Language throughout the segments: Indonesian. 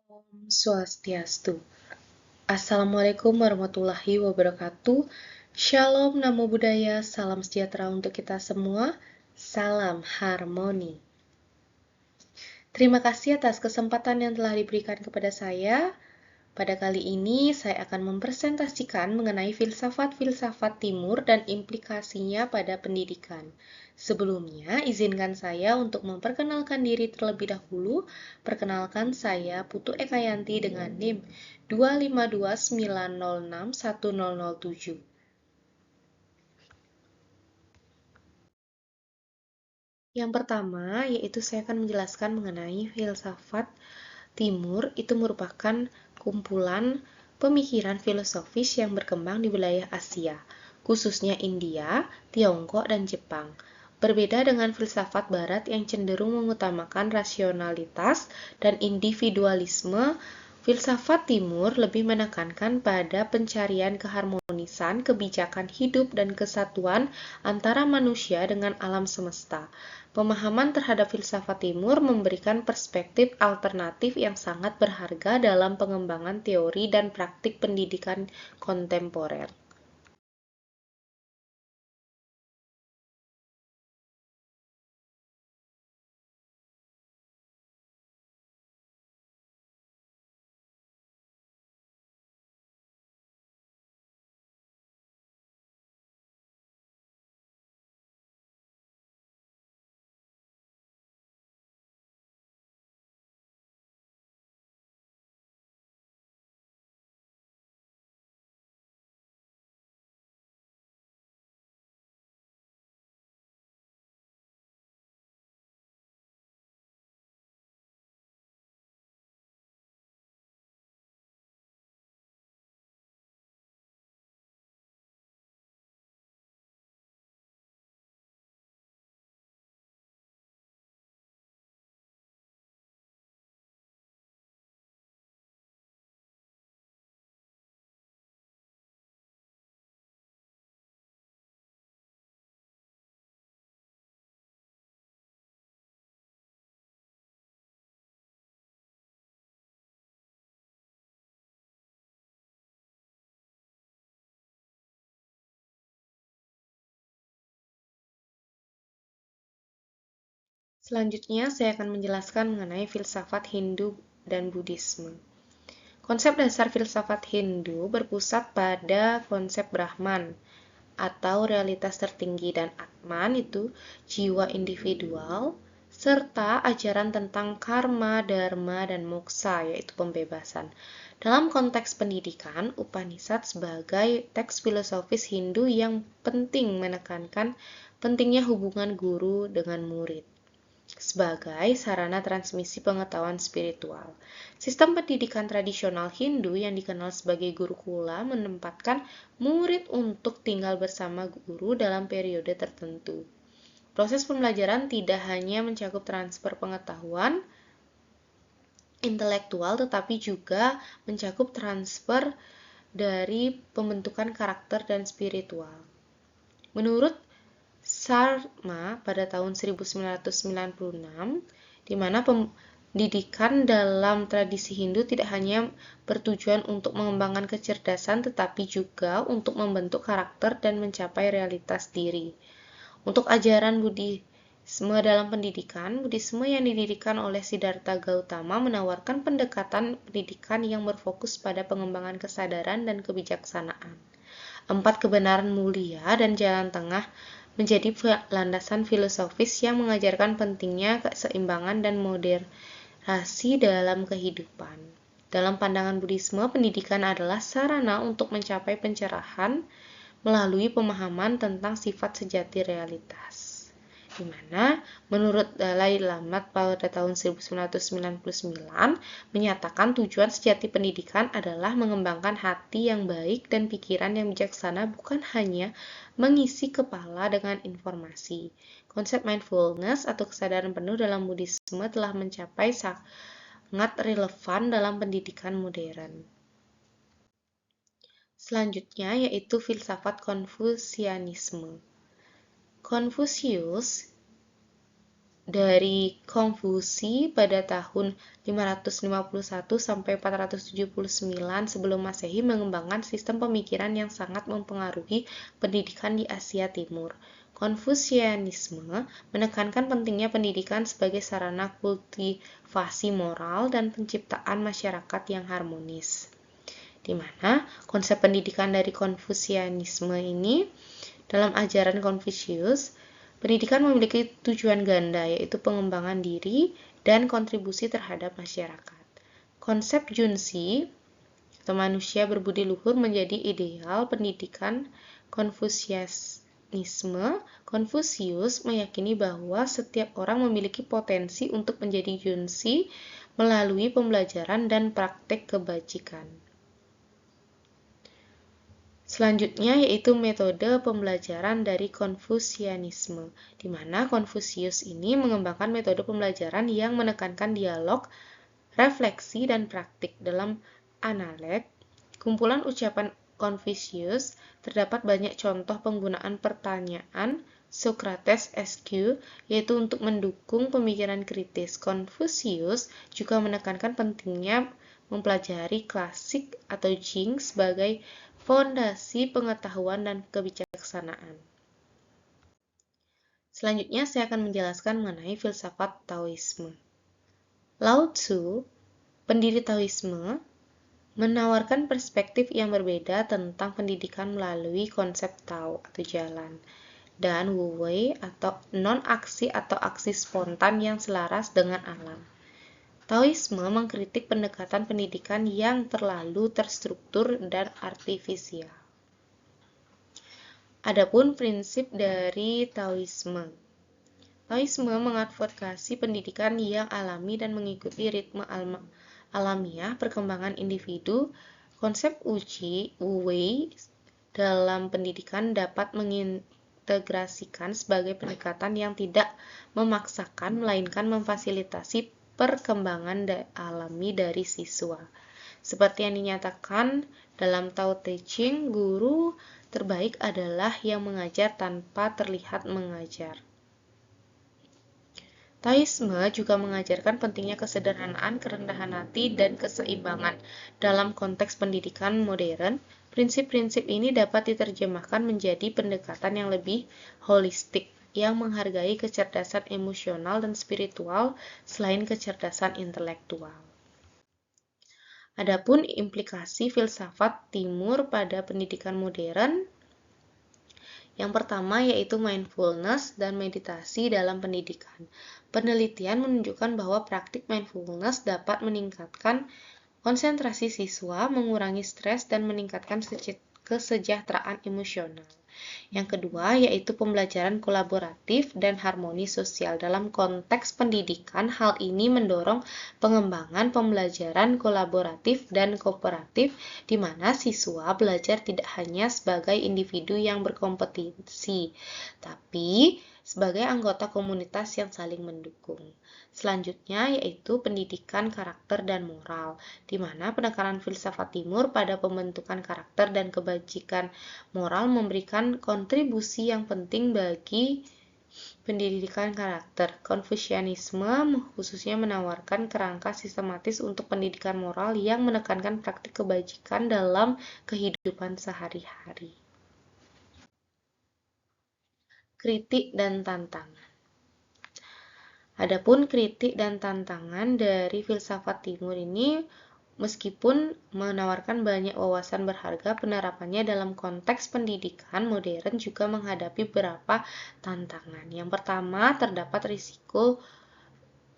Om Swastiastu. Assalamualaikum warahmatullahi wabarakatuh. Shalom, Namo Buddhaya, salam sejahtera untuk kita semua. Salam harmoni. Terima kasih atas kesempatan yang telah diberikan kepada saya. Pada kali ini saya akan mempresentasikan mengenai filsafat-filsafat Timur dan implikasinya pada pendidikan. Sebelumnya, izinkan saya untuk memperkenalkan diri terlebih dahulu. Perkenalkan saya Putu Ekayanti dengan NIM 252906107. Yang pertama, yaitu saya akan menjelaskan mengenai filsafat Timur. Itu merupakan kumpulan pemikiran filosofis yang berkembang di wilayah Asia, khususnya India, Tiongkok, dan Jepang. Berbeda dengan filsafat Barat yang cenderung mengutamakan rasionalitas dan individualisme, filsafat Timur lebih menekankan pada pencarian keharmonisan, kebijakan hidup, dan kesatuan antara manusia dengan alam semesta. Pemahaman terhadap filsafat Timur memberikan perspektif alternatif yang sangat berharga dalam pengembangan teori dan praktik pendidikan kontemporer. Selanjutnya, saya akan menjelaskan mengenai filsafat Hindu dan Buddhisme. Konsep dasar filsafat Hindu berpusat pada konsep Brahman atau realitas tertinggi dan Atman itu jiwa individual, serta ajaran tentang karma, dharma, dan moksa yaitu pembebasan. Dalam konteks pendidikan, Upanishad sebagai teks filosofis Hindu yang penting menekankan pentingnya hubungan guru dengan murid sebagai sarana transmisi pengetahuan spiritual. Sistem pendidikan tradisional Hindu yang dikenal sebagai Gurukula menempatkan murid untuk tinggal bersama guru dalam periode tertentu. Proses pembelajaran tidak hanya mencakup transfer pengetahuan intelektual, tetapi juga mencakup transfer dari pembentukan karakter dan spiritual. Menurut Sharma pada tahun 1996, di mana pendidikan dalam tradisi Hindu tidak hanya bertujuan untuk mengembangkan kecerdasan tetapi juga untuk membentuk karakter dan mencapai realitas diri. Untuk ajaran Buddhisme dalam pendidikan, Buddhisme yang didirikan oleh Siddhartha Gautama menawarkan pendekatan pendidikan yang berfokus pada pengembangan kesadaran dan kebijaksanaan. 4 kebenaran mulia dan jalan tengah menjadi landasan filosofis yang mengajarkan pentingnya keseimbangan dan moderasi dalam kehidupan. Dalam pandangan Buddhisme, pendidikan adalah sarana untuk mencapai pencerahan melalui pemahaman tentang sifat sejati realitas. Di mana menurut Dalai Lama pada tahun 1999 menyatakan tujuan sejati pendidikan adalah mengembangkan hati yang baik dan pikiran yang bijaksana, bukan hanya mengisi kepala dengan informasi. Konsep mindfulness atau kesadaran penuh dalam Buddhisme telah mencapai sangat relevan dalam pendidikan modern. Selanjutnya yaitu filsafat Konfusianisme. Konfusius dari Konfusi pada tahun 551 sampai 479 sebelum Masehi mengembangkan sistem pemikiran yang sangat mempengaruhi pendidikan di Asia Timur. Konfusianisme menekankan pentingnya pendidikan sebagai sarana kultivasi moral dan penciptaan masyarakat yang harmonis. Di mana konsep pendidikan dari Konfusianisme ini dalam ajaran Konfusius, pendidikan memiliki tujuan ganda, yaitu pengembangan diri dan kontribusi terhadap masyarakat. Konsep Junshi atau manusia berbudi luhur menjadi ideal pendidikan Konfusianisme. Konfusius meyakini bahwa setiap orang memiliki potensi untuk menjadi Junshi melalui pembelajaran dan praktek kebajikan. Selanjutnya yaitu metode pembelajaran dari Konfusianisme, di mana Konfusius ini mengembangkan metode pembelajaran yang menekankan dialog, refleksi, dan praktik. Dalam Analek, kumpulan ucapan Konfusius, terdapat banyak contoh penggunaan pertanyaan Socrates SQ, yaitu untuk mendukung pemikiran kritis. Konfusius juga menekankan pentingnya mempelajari klasik atau Jing sebagai fondasi pengetahuan dan kebijaksanaan. Selanjutnya saya akan menjelaskan mengenai filsafat Taoisme. Lao Tzu, pendiri Taoisme, menawarkan perspektif yang berbeda tentang pendidikan melalui konsep Tao atau jalan, dan Wu Wei atau non-aksi atau aksi spontan yang selaras dengan alam. Taoisme mengkritik pendekatan pendidikan yang terlalu terstruktur dan artifisial. Adapun prinsip dari Taoisme. Taoisme mengadvokasi pendidikan yang alami dan mengikuti ritme alamiah perkembangan individu. Konsep Wu Wei dalam pendidikan dapat mengintegrasikan sebagai pendekatan yang tidak memaksakan melainkan memfasilitasi perkembangan alami dari siswa. Seperti yang dinyatakan dalam Tao Te Ching, guru terbaik adalah yang mengajar tanpa terlihat mengajar. Taoisme juga mengajarkan pentingnya kesederhanaan, kerendahan hati, dan keseimbangan. Dalam konteks pendidikan modern, prinsip-prinsip ini dapat diterjemahkan menjadi pendekatan yang lebih holistik, yang menghargai kecerdasan emosional dan spiritual selain kecerdasan intelektual. Adapun implikasi filsafat Timur pada pendidikan modern, yang pertama yaitu mindfulness dan meditasi dalam pendidikan. Penelitian menunjukkan bahwa praktik mindfulness dapat meningkatkan konsentrasi siswa, mengurangi stres, dan meningkatkan kesejahteraan emosional. Yang kedua yaitu pembelajaran kolaboratif dan harmoni sosial. Dalam konteks pendidikan, hal ini mendorong pengembangan pembelajaran kolaboratif dan kooperatif, di mana siswa belajar tidak hanya sebagai individu yang berkompetisi, tapi sebagai anggota komunitas yang saling mendukung. Selanjutnya yaitu pendidikan karakter dan moral, di mana penekanan filsafat Timur pada pembentukan karakter dan kebajikan moral memberikan kontribusi yang penting bagi pendidikan karakter. Konfusianisme khususnya menawarkan kerangka sistematis untuk pendidikan moral yang menekankan praktik kebajikan dalam kehidupan sehari-hari. Kritik dan tantangan. Adapun kritik dan tantangan dari filsafat Timur ini, meskipun menawarkan banyak wawasan berharga, penerapannya dalam konteks pendidikan modern juga menghadapi beberapa tantangan. Yang pertama, terdapat risiko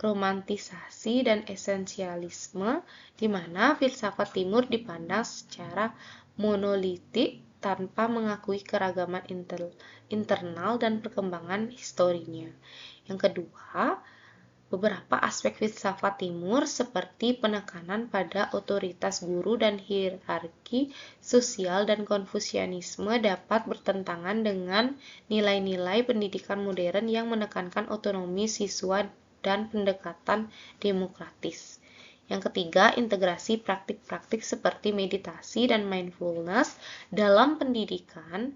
romantisasi dan esensialisme, di mana filsafat Timur dipandang secara monolitik tanpa mengakui keragaman internal dan perkembangan historinya. Yang kedua, beberapa aspek filsafat Timur seperti penekanan pada otoritas guru dan hierarki sosial dan Konfusianisme dapat bertentangan dengan nilai-nilai pendidikan modern yang menekankan otonomi siswa dan pendekatan demokratis. Yang ketiga, integrasi praktik-praktik seperti meditasi dan mindfulness dalam pendidikan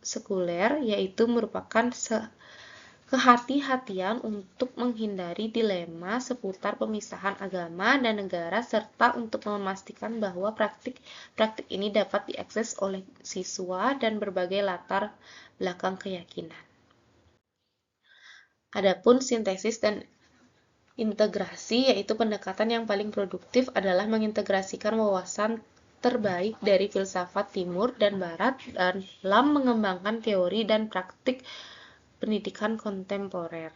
sekuler, yaitu merupakan kehati-hatian untuk menghindari dilema seputar pemisahan agama dan negara, serta untuk memastikan bahwa praktik ini dapat diakses oleh siswa dan berbagai latar belakang keyakinan. Adapun sintesis dan integrasi, yaitu pendekatan yang paling produktif adalah mengintegrasikan wawasan terbaik dari filsafat Timur dan Barat dalam mengembangkan teori dan praktik pendidikan kontemporer.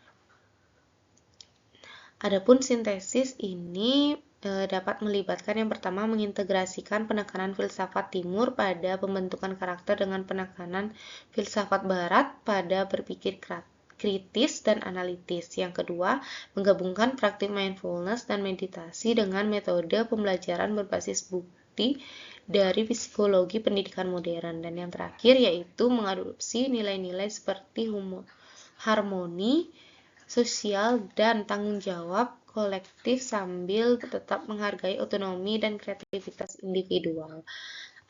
Adapun sintesis ini dapat melibatkan yang pertama mengintegrasikan penekanan filsafat Timur pada pembentukan karakter dengan penekanan filsafat Barat pada berpikir kritis dan analitis. Yang kedua, menggabungkan praktik mindfulness dan meditasi dengan metode pembelajaran berbasis bukti dari psikologi pendidikan modern. Dan yang terakhir yaitu mengadopsi nilai-nilai seperti harmoni sosial dan tanggung jawab kolektif sambil tetap menghargai otonomi dan kreativitas individual.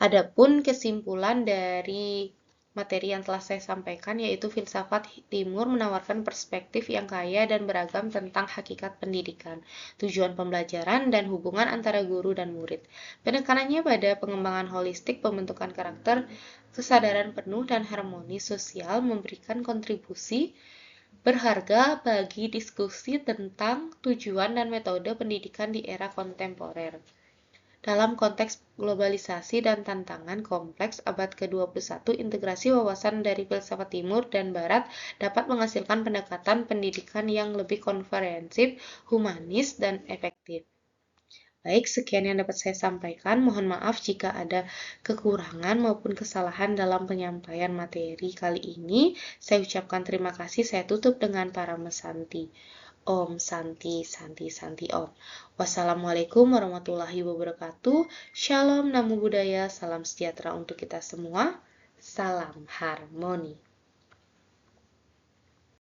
Adapun kesimpulan dari materi yang telah saya sampaikan, yaitu filsafat Timur menawarkan perspektif yang kaya dan beragam tentang hakikat pendidikan, tujuan pembelajaran, dan hubungan antara guru dan murid. Penekanannya pada pengembangan holistik, pembentukan karakter, kesadaran penuh, dan harmoni sosial memberikan kontribusi berharga bagi diskusi tentang tujuan dan metode pendidikan di era kontemporer. Dalam konteks globalisasi dan tantangan kompleks abad ke-21, integrasi wawasan dari filsafat Timur dan Barat dapat menghasilkan pendekatan pendidikan yang lebih komprehensif, humanis, dan efektif. Baik, sekian yang dapat saya sampaikan. Mohon maaf jika ada kekurangan maupun kesalahan dalam penyampaian materi kali ini. Saya ucapkan terima kasih. Saya tutup dengan Parama Santi. Om Santi, Santi, Santi Om. Wassalamualaikum warahmatullahi wabarakatuh. Shalom, Namo Buddhaya, salam sejahtera untuk kita semua. Salam harmoni.